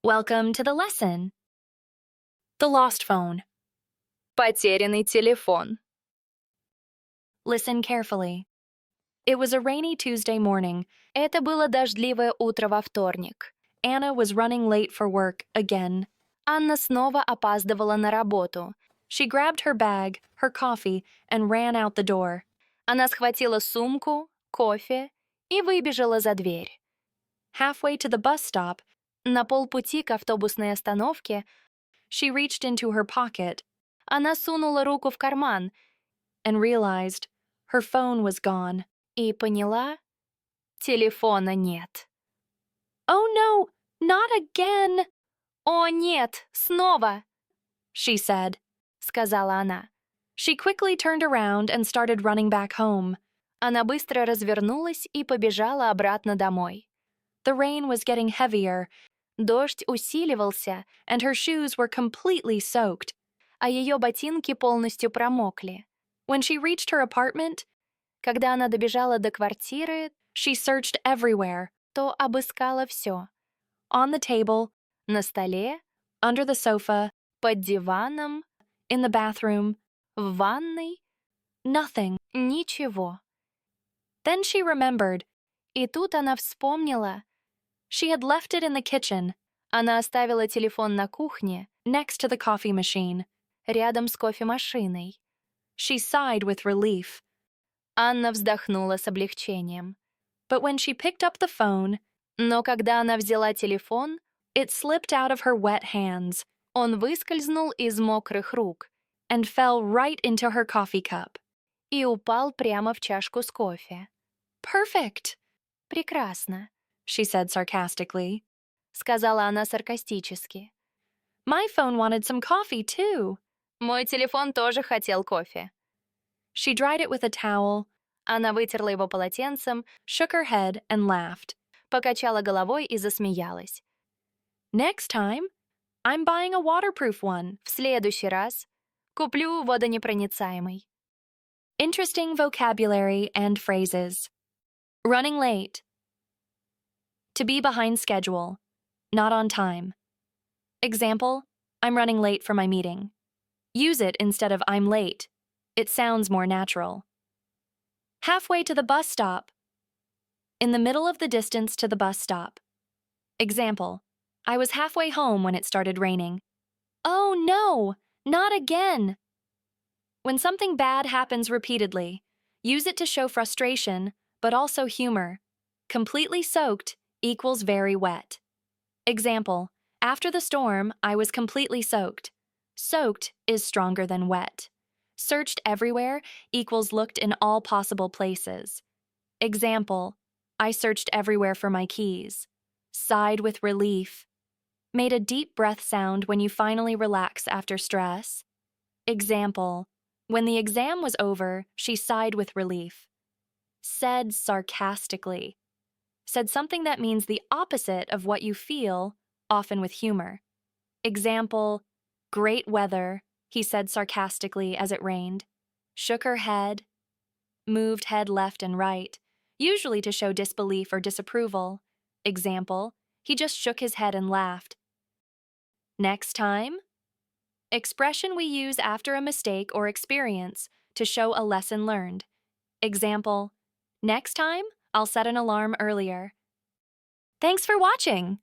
Welcome to the lesson. The lost phone. Потерянный телефон. Listen carefully. It was a rainy Tuesday morning. Это было дождливое утро во вторник. Anna was running late for work again. Анна снова опаздывала на работу. She grabbed her bag, her coffee, and ran out the door. Она схватила сумку, кофе и выбежала за дверь. Halfway to the bus stop, на полпути к автобусной остановке, she reached into her pocket. Она сунула руку в карман and realized her phone was gone. И поняла, телефона нет. Oh no, not again! О нет, снова! She said. Сказала она. She quickly turned around and started running back home. Она быстро развернулась и побежала обратно домой. The rain was getting heavier. Дождь усиливался, and her shoes were completely soaked. А ее ботинки полностью промокли. When she reached her apartment, когда она добежала до квартиры, she searched everywhere. То обыскала все. On the table, на столе, under the sofa, под диваном, in the bathroom, в ванной. Nothing. Ничего. Then she remembered. И тут она вспомнила. She had left it in the kitchen. Она оставила телефон на кухне, next to the coffee machine, рядом с кофемашиной. She sighed with relief. Анна вздохнула с облегчением. But when she picked up the phone, но когда она взяла телефон, it slipped out of her wet hands. Он выскользнул из мокрых рук and fell right into her coffee cup. И упал прямо в чашку с кофе. Perfect. Прекрасно. She said sarcastically. Сказала она саркастически. My phone wanted some coffee too. Мой телефон тоже хотел кофе. She dried it with a towel. Она вытерла его полотенцем, shook her head and laughed. Покачала головой и засмеялась. Next time, I'm buying a waterproof one. В следующий раз куплю водонепроницаемый. Interesting vocabulary and phrases. Running late. To be behind schedule. Not on time. Example, I'm running late for my meeting. Use it instead of I'm late. It sounds more natural. Halfway to the bus stop. In the middle of the distance to the bus stop. Example, I was halfway home when it started raining. Oh no, not again. When something bad happens repeatedly, use it to show frustration, but also humor. Completely soaked equals very wet. Example, after the storm, I was completely soaked. Soaked is stronger than wet. Searched everywhere equals looked in all possible places. Example, I searched everywhere for my keys. Sighed with relief. Made a deep breath sound when you finally relax after stress. Example, when the exam was over, she sighed with relief. Said sarcastically. Said something that means the opposite of what you feel, often with humor. Example, great weather, he said sarcastically as it rained. Shook her head. Moved head left and right, usually to show disbelief or disapproval. Example, he just shook his head and laughed. Next time. Expression we use after a mistake or experience to show a lesson learned. Example, next time, I'll set an alarm earlier. Thanks for watching!